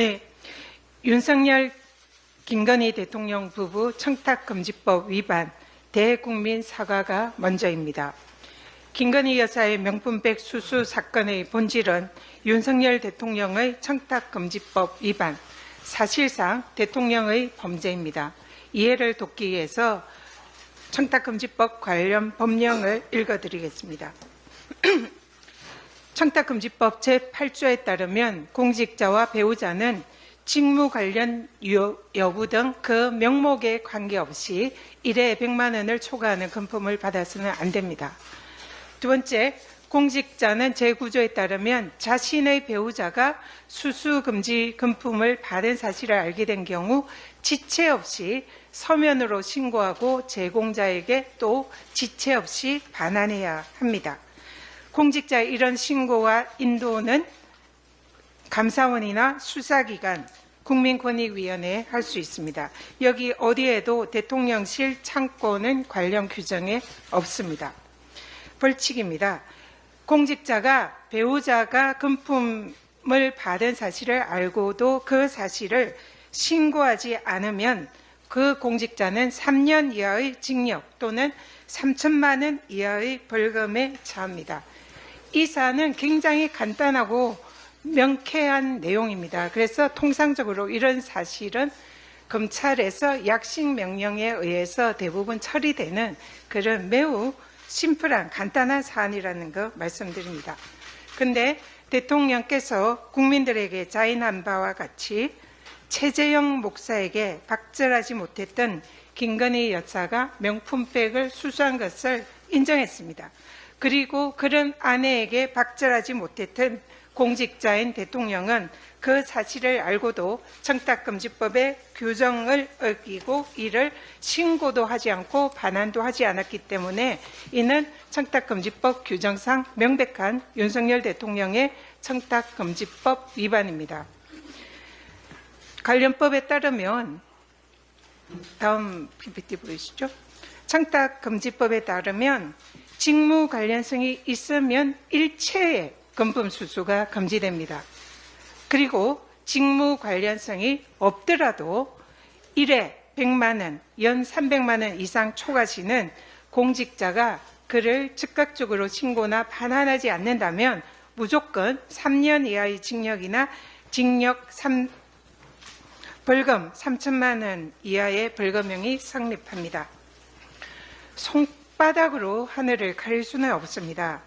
네, 윤석열, 김건희 대통령 부부 청탁금지법 위반 대국민 사과가 먼저입니다. 김건희 여사의 명품백 수수 사건의 본질은 윤석열 대통령의 청탁금지법 위반, 사실상 대통령의 범죄입니다. 이해를 돕기 위해서 청탁금지법 관련 법령을 읽어드리겠습니다. 청탁금지법 제8조에 따르면 공직자와 배우자는 직무 관련 여부 등 그 명목에 관계없이 1회 100만 원을 초과하는 금품을 받아서는 안 됩니다. 두 번째, 공직자는 제9조에 따르면 자신의 배우자가 수수금지 금품을 받은 사실을 알게 된 경우 지체 없이 서면으로 신고하고 제공자에게 또 지체 없이 반환해야 합니다. 공직자의 이런 신고와 인도는 감사원이나 수사기관, 국민권익위원회에 할 수 있습니다. 여기 어디에도 대통령실 창고는 관련 규정에 없습니다. 벌칙입니다. 공직자가 배우자가 금품을 받은 사실을 알고도 그 사실을 신고하지 않으면 그 공직자는 3년 이하의 징역 또는 3천만 원 이하의 벌금에 처합니다. 이 사안은 굉장히 간단하고 명쾌한 내용입니다. 그래서 통상적으로 이런 사실은 검찰에서 약식 명령에 의해서 대부분 처리되는 그런 매우 심플한 간단한 사안이라는 거 말씀드립니다. 그런데 대통령께서 국민들에게 자인한 바와 같이 최재형 목사에게 박절하지 못했던 김건희 여사가 명품백을 수수한 것을 인정했습니다. 그리고 그런 아내에게 박절하지 못했던 공직자인 대통령은 그 사실을 알고도 청탁금지법의 규정을 어기고 이를 신고도 하지 않고 반환도 하지 않았기 때문에 이는 청탁금지법 규정상 명백한 윤석열 대통령의 청탁금지법 위반입니다. 관련법에 따르면 다음 PPT 보이시죠? 청탁금지법에 따르면 직무 관련성이 있으면 일체의 금품 수수가 금지됩니다. 그리고 직무 관련성이 없더라도 1회 100만 원, 연 300만 원 이상 초과시는 공직자가 그를 즉각적으로 신고나 반환하지 않는다면 무조건 3년 이하의 징역이나 벌금 3천만 원 이하의 벌금형이 성립합니다. 손바닥으로 하늘을 가릴 수는 없습니다.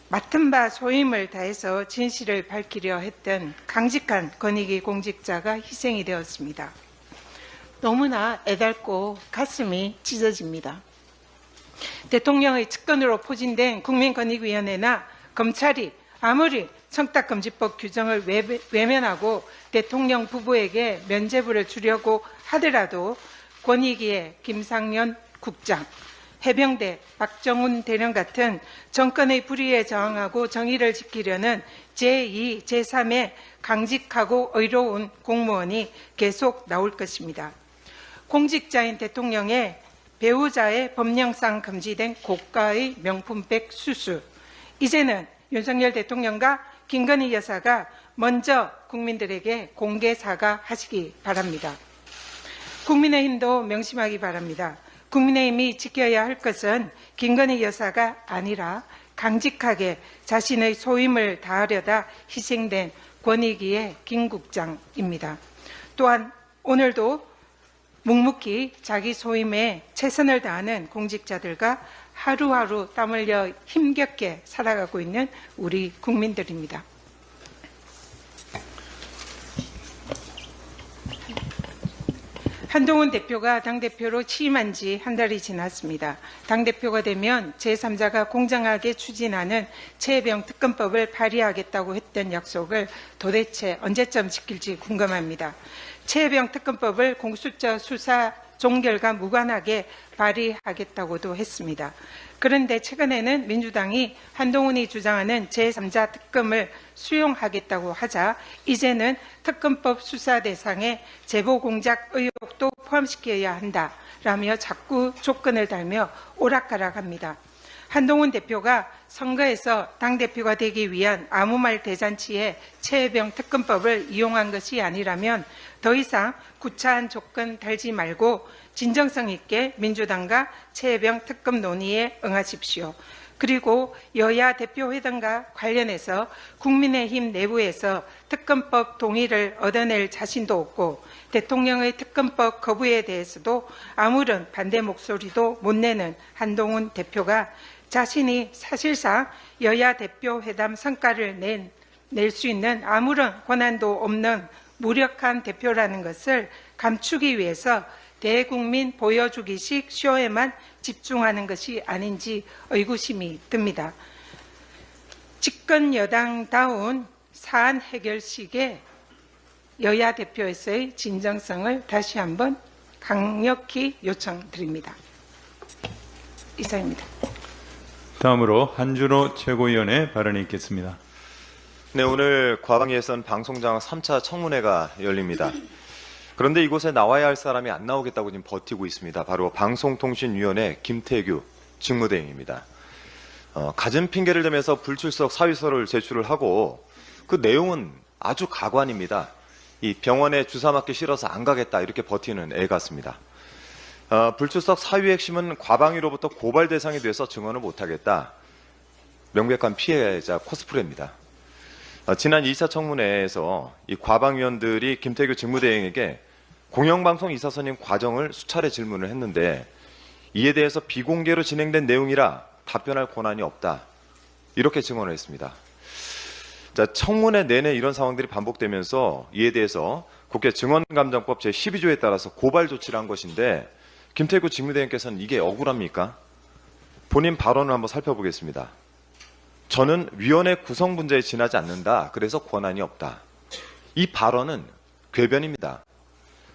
맡은 바 소임을 다해서 진실을 밝히려 했던 강직한 권익위 공직자가 희생이 되었습니다. 너무나 애달고 가슴이 찢어집니다. 대통령의 측근으로 포진된 국민권익위원회나 검찰이 아무리 청탁금지법 규정을 외면하고 대통령 부부에게 면죄부를 주려고 하더라도 권익위의 김상현 국장, 해병대 박정훈 대령 같은 정권의 불의에 저항하고 정의를 지키려는 제2, 제3의 강직하고 의로운 공무원이 계속 나올 것입니다. 공직자인 대통령의 배우자의 법령상 금지된 고가의 명품백 수수, 이제는 윤석열 대통령과 김건희 여사가 먼저 국민들에게 공개 사과하시기 바랍니다. 국민의힘도 명심하기 바랍니다. 국민의힘이 지켜야 할 것은 김건희 여사가 아니라 강직하게 자신의 소임을 다하려다 희생된 권익위의 김 국장입니다. 또한 오늘도 묵묵히 자기 소임에 최선을 다하는 공직자들과 하루하루 땀 흘려 힘겹게 살아가고 있는 우리 국민들입니다. 한동훈 대표가 당대표로 취임한 지 한 달이 지났습니다. 당대표가 되면 제3자가 공정하게 추진하는 최혜병 특검법을 발의하겠다고 했던 약속을 도대체 언제쯤 지킬지 궁금합니다. 최혜병 특검법을 공수처 수사 종결과 무관하게 발의하겠다고도 했습니다. 그런데 최근에는 민주당이 한동훈이 주장하는 제3자 특검을 수용하겠다고 하자 이제는 특검법 수사 대상에 제보 공작 의혹도 포함시켜야 한다라며 자꾸 조건을 달며 오락가락합니다. 한동훈 대표가 선거에서 당대표가 되기 위한 아무 말 대잔치에 최혜병 특검법을 이용한 것이 아니라면 더 이상 구차한 조건 달지 말고 진정성 있게 민주당과 최혜병 특검 논의에 응하십시오. 그리고 여야 대표회담과 관련해서 국민의힘 내부에서 특검법 동의를 얻어낼 자신도 없고 대통령의 특검법 거부에 대해서도 아무런 반대 목소리도 못 내는 한동훈 대표가 자신이 사실상 여야 대표회담 성과를 낼 수 있는 아무런 권한도 없는 무력한 대표라는 것을 감추기 위해서 대국민 보여주기식 쇼에만 집중하는 것이 아닌지 의구심이 듭니다. 집권 여당다운 사안 해결식의 여야 대표에서의 진정성을 다시 한번 강력히 요청드립니다. 이상입니다. 다음으로 한준호 최고위원의 발언이 있겠습니다. 네, 오늘 과방위에선 방송장 3차 청문회가 열립니다. 그런데 이곳에 나와야 할 사람이 안 나오겠다고 지금 버티고 있습니다. 바로 방송통신위원회 김태규 직무대행입니다. 갖은 핑계를 대면서 불출석 사유서를 제출을 하고 그 내용은 아주 가관입니다. 이 병원에 주사 맞기 싫어서 안 가겠다 이렇게 버티는 애 같습니다. 불출석 사유의 핵심은 과방위로부터 고발 대상이 돼서 증언을 못하겠다. 명백한 피해자 코스프레입니다. 지난 2차 청문회에서 이 과방위원들이 김태규 직무대행에게 공영방송 이사 선임 과정을 수차례 질문을 했는데 이에 대해서 비공개로 진행된 내용이라 답변할 권한이 없다. 이렇게 증언을 했습니다. 자, 청문회 내내 이런 상황들이 반복되면서 이에 대해서 국회 증언감정법 제12조에 따라서 고발 조치를 한 것인데 김태규 직무대행께서는 이게 억울합니까? 본인 발언을 한번 살펴보겠습니다. 저는 위원회 구성 문제에 지나지 않는다. 그래서 권한이 없다. 이 발언은 궤변입니다.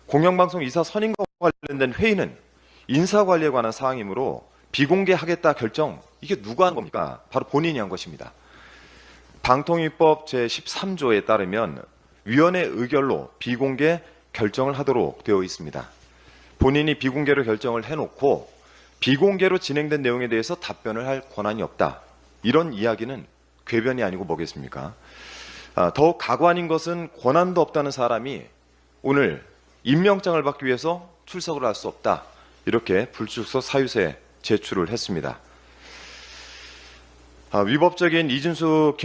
공영방송 이사 선임과 관련된 회의는 인사관리에 관한 사항이므로 비공개하겠다 결정, 이게 누가 한 겁니까? 바로 본인이 한 것입니다. 방통위법 제13조에 따르면 위원회 의결로 비공개 결정을 하도록 되어 있습니다. 본인이 비공개로 결정을 해놓고 비공개로 진행된 내용에 대해서 답변을 할 권한이 없다. 이런 이야기는 궤변이 아니고 뭐겠습니까? 더욱 가관인 것은 권한도 없다는 사람이 오늘 임명장을 받기 위해서 출석을 할 수 없다. 이렇게 불출석 사유서에 제출을 했습니다. 위법적인 이준수,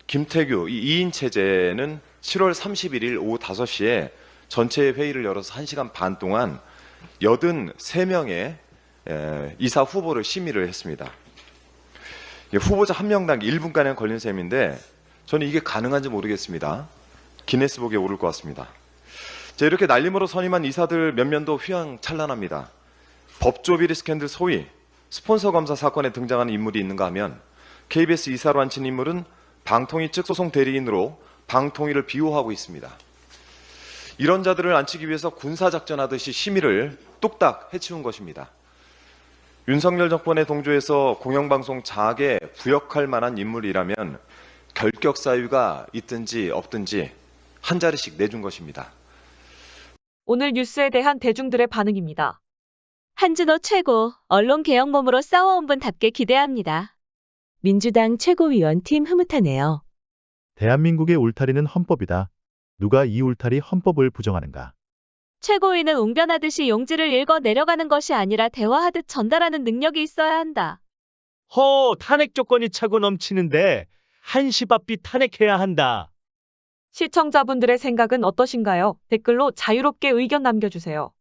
김태규 이 2인 체제는 7월 31일 오후 5시에 전체 회의를 열어서 1시간 반 동안 83명의 이사 후보를 심의를 했습니다. 후보자 한 명당 1분가량 걸린 셈인데 저는 이게 가능한지 모르겠습니다. 기네스북에 오를 것 같습니다. 자, 이렇게 날림으로 선임한 이사들 몇몇도 휘황찬란합니다. 법조비리 스캔들 소위 스폰서 검사 사건에 등장하는 인물이 있는가 하면 KBS 이사로 앉힌 인물은 방통위 측 소송 대리인으로 방통위를 비호하고 있습니다. 이런 자들을 앉히기 위해서 군사작전하듯이 심의를 뚝딱 해치운 것입니다. 윤석열 정권의 동조에서 공영방송 장악에 부역할 만한 인물이라면 결격 사유가 있든지 없든지 한 자리씩 내준 것입니다. 오늘 뉴스에 대한 대중들의 반응입니다. 한준호 최고, 언론개혁몸으로 싸워온 분답게 기대합니다. 민주당 최고위원팀 흐뭇하네요. 대한민국의 울타리는 헌법이다. 누가 이 울타리 헌법을 부정하는가? 최고위는 웅변하듯이 용지를 읽어 내려가는 것이 아니라 대화하듯 전달하는 능력이 있어야 한다. 탄핵 조건이 차고 넘치는데 한시바삐 탄핵해야 한다. 시청자분들의 생각은 어떠신가요? 댓글로 자유롭게 의견 남겨주세요.